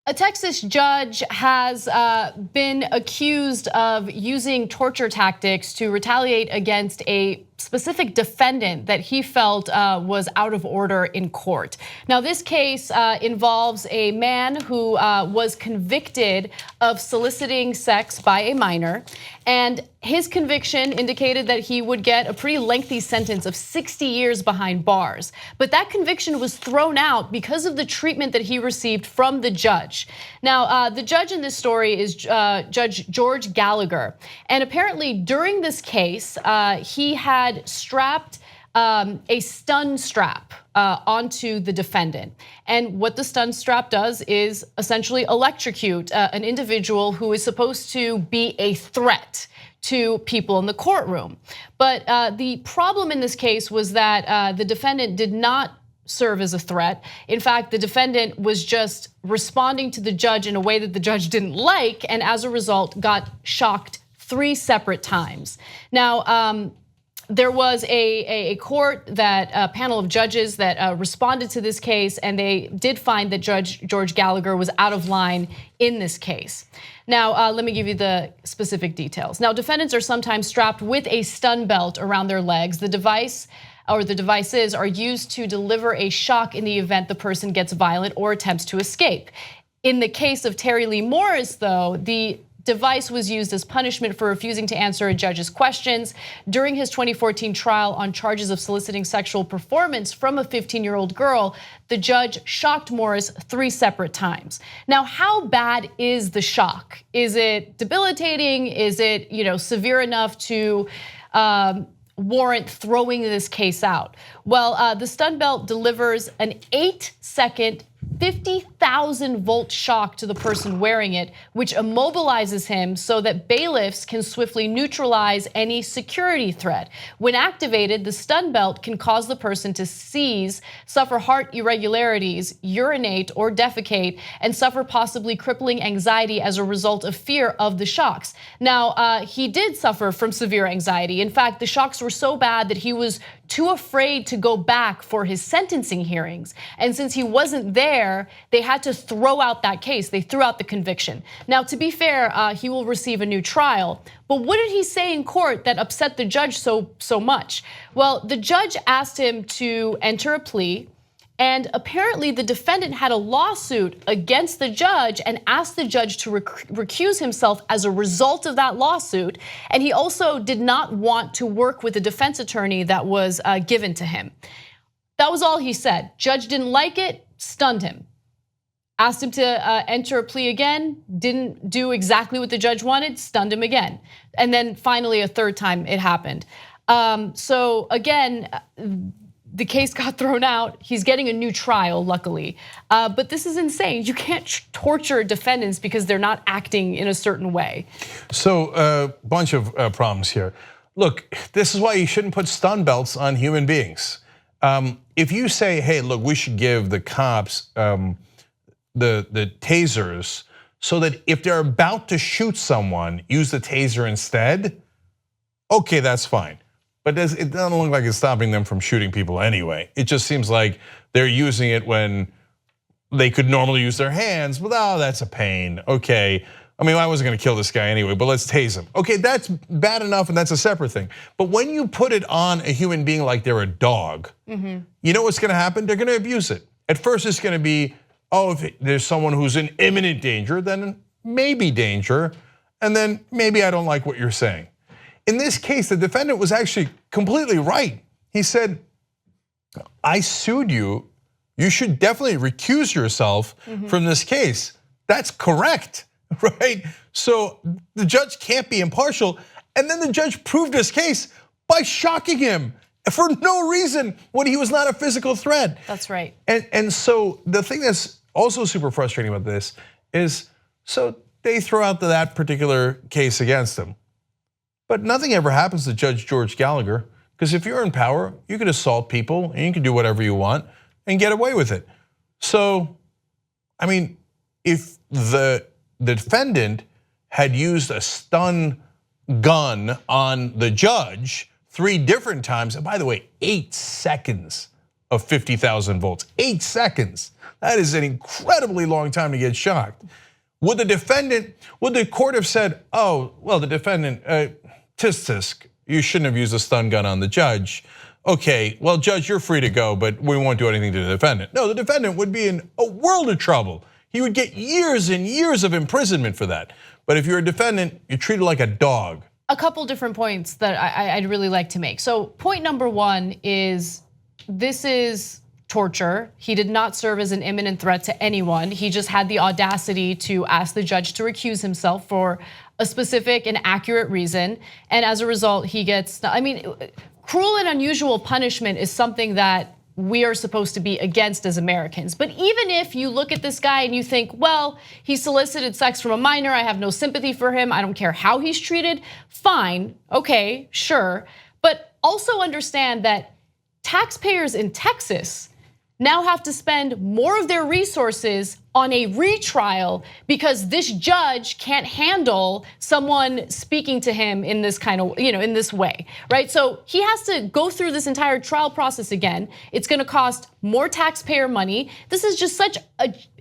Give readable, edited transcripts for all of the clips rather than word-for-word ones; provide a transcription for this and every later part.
A Texas judge has been accused of using torture tactics to retaliate against a specific defendant that he felt was out of order in court. Now, this case involves a man who was convicted of soliciting sex by a minor, and his conviction indicated that he would get a pretty lengthy sentence of 60 years behind bars. But that conviction was thrown out because of the treatment that he received from the judge. Now, the judge in this story is Judge George Gallagher. And apparently during this case, he had strapped a stun strap onto the defendant. And what the stun strap does is essentially electrocute an individual who is supposed to be a threat to people in the courtroom. But the problem in this case was that the defendant did not serve as a threat. In fact, the defendant was just responding to the judge in a way that the judge didn't like, and as a result got shocked 3 separate times. Now, there was a court that a panel of judges that responded to this case, and they did find that Judge George Gallagher was out of line in this case. Now, let me give you the specific details. Now, defendants are sometimes strapped with a stun belt around their legs. The device or the devices are used to deliver a shock in the event the person gets violent or attempts to escape. In the case of Terry Lee Morris, though, the device was used as punishment for refusing to answer a judge's questions. During his 2014 trial on charges of soliciting sexual performance from a 15-year-old girl, the judge shocked Morris 3 separate times. Now, how bad is the shock? Is it debilitating? Is it, severe enough to warrant throwing this case out? Well, the stun belt delivers an 8-second 50,000 volt shock to the person wearing it, which immobilizes him so that bailiffs can swiftly neutralize any security threat. When activated, the stun belt can cause the person to seize, suffer heart irregularities, urinate or defecate, and suffer possibly crippling anxiety as a result of fear of the shocks. Now, he did suffer from severe anxiety. In fact, the shocks were so bad that he was too afraid to go back for his sentencing hearings. And since he wasn't there, they had to throw out that case. They threw out the conviction. Now, to be fair, he will receive a new trial. But what did he say in court that upset the judge so much? Well, the judge asked him to enter a plea. And apparently the defendant had a lawsuit against the judge and asked the judge to recuse himself as a result of that lawsuit. And he also did not want to work with a defense attorney that was given to him. That was all he said. Judge didn't like it, stunned him. Asked him to enter a plea again, didn't do exactly what the judge wanted, stunned him again. And then finally a 3rd time it happened. So again, the case got thrown out. He's getting a new trial, luckily. But this is insane. You can't torture defendants because they're not acting in a certain way. So a bunch of problems here. Look, this is why you shouldn't put stun belts on human beings. If you say, hey, look, we should give the cops the tasers so that if they're about to shoot someone, use the taser instead, okay, that's fine. But it doesn't look like it's stopping them from shooting people anyway. It just seems like they're using it when they could normally use their hands, but that's a pain, okay. I mean, I wasn't gonna kill this guy anyway, but let's tase him. Okay, that's bad enough and that's a separate thing. But when you put it on a human being like they're a dog, you know what's gonna happen? They're gonna abuse it. At first it's gonna be, if there's someone who's in imminent danger, then maybe danger, and then maybe I don't like what you're saying. In this case, the defendant was actually completely right. He said, I sued you. You should definitely recuse yourself from this case. That's correct, right? So the judge can't be impartial. And then the judge proved his case by shocking him for no reason when he was not a physical threat. That's right. And so the thing that's also super frustrating about this is, so they throw out that particular case against him. But nothing ever happens to Judge George Gallagher, because if you're in power, you can assault people and you can do whatever you want and get away with it. So, I mean, if the defendant had used a stun gun on the judge 3 different times, and by the way, 8 seconds of 50,000 volts, 8 seconds. That is an incredibly long time to get shocked. Would the court have said, oh, well, the defendant, tisk, you shouldn't have used a stun gun on the judge. Okay, well, judge, you're free to go, but we won't do anything to the defendant. No, the defendant would be in a world of trouble. He would get years and years of imprisonment for that. But if you're a defendant, you're treated like a dog. A couple different points that I'd really like to make. So point number one is this is torture. He did not serve as an imminent threat to anyone. He just had the audacity to ask the judge to recuse himself for a specific and accurate reason. And as a result, he gets, I mean, cruel and unusual punishment is something that we are supposed to be against as Americans. But even if you look at this guy and you think, well, he solicited sex from a minor, I have no sympathy for him, I don't care how he's treated, fine, okay, sure. But also understand that taxpayers in Texas now have to spend more of their resources on a retrial because this judge can't handle someone speaking to him in this kind of, in this way, right? So he has to go through this entire trial process again. It's gonna cost more taxpayer money. This is just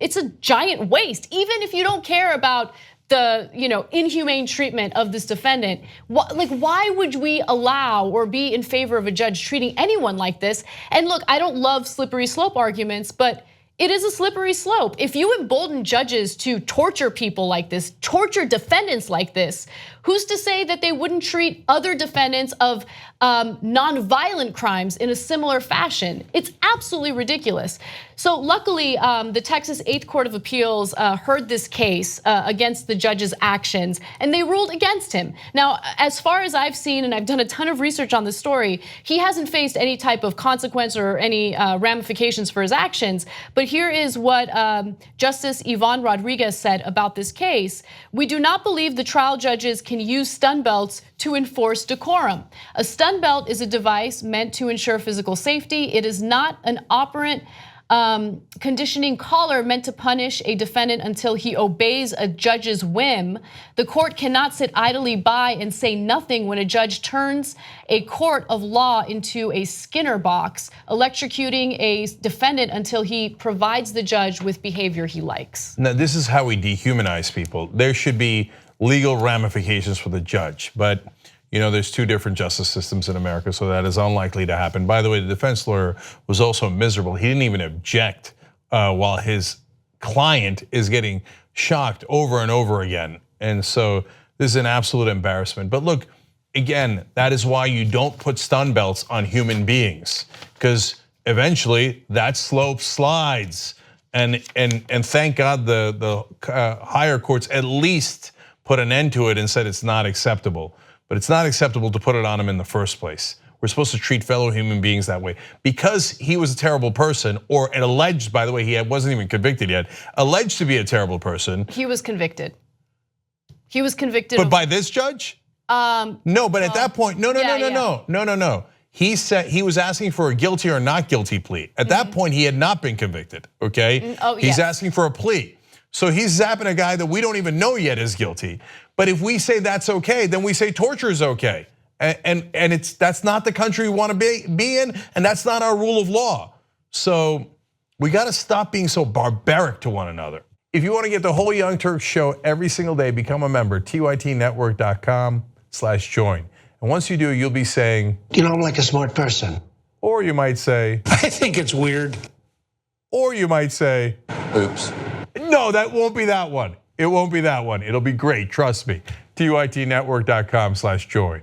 it's a giant waste. Even if you don't care about the inhumane treatment of this defendant, why would we allow or be in favor of a judge treating anyone like this? And look, I don't love slippery slope arguments, but it is a slippery slope. If you embolden judges to torture people like this, torture defendants like this, who's to say that they wouldn't treat other defendants of non-violent crimes in a similar fashion? It's absolutely ridiculous. So luckily, the Texas 8th Court of Appeals heard this case against the judge's actions, and they ruled against him. Now, as far as I've seen, and I've done a ton of research on this story, he hasn't faced any type of consequence or any ramifications for his actions. But here is what Justice Yvonne Rodriguez said about this case. We do not believe the trial judges can use stun belts to enforce decorum. A stun belt is a device meant to ensure physical safety. It is not an operant conditioning collar meant to punish a defendant until he obeys a judge's whim. The court cannot sit idly by and say nothing when a judge turns a court of law into a Skinner box, electrocuting a defendant until he provides the judge with behavior he likes. Now, this is how we dehumanize people. There should be legal ramifications for the judge, but there's two different justice systems in America, so that is unlikely to happen. By the way, the defense lawyer was also miserable. He didn't even object while his client is getting shocked over and over again. And so this is an absolute embarrassment. But look, again, that is why you don't put stun belts on human beings, because eventually that slope slides. And thank God the higher courts at least put an end to it and said it's not acceptable. But it's not acceptable to put it on him in the first place. We're supposed to treat fellow human beings that way. Because he was a terrible person, or an alleged, by the way, he wasn't even convicted yet, alleged to be a terrible person. He was convicted. He was convicted. But by this judge? No, but at that point, no. He said he was asking for a guilty or not guilty plea. At that point, he had not been convicted, okay? He's asking for a plea. So he's zapping a guy that we don't even know yet is guilty. But if we say that's okay, then we say torture is okay. And that's not the country we want to be in, and that's not our rule of law. So we got to stop being so barbaric to one another. If you want to get the whole Young Turks show every single day, become a member, tytnetwork.com/join. And once you do, you'll be saying, I'm like a smart person. Or you might say, I think it's weird. Or you might say, oops. No, that won't be that one. It won't be that one. It'll be great, trust me. tytnetwork.com/join.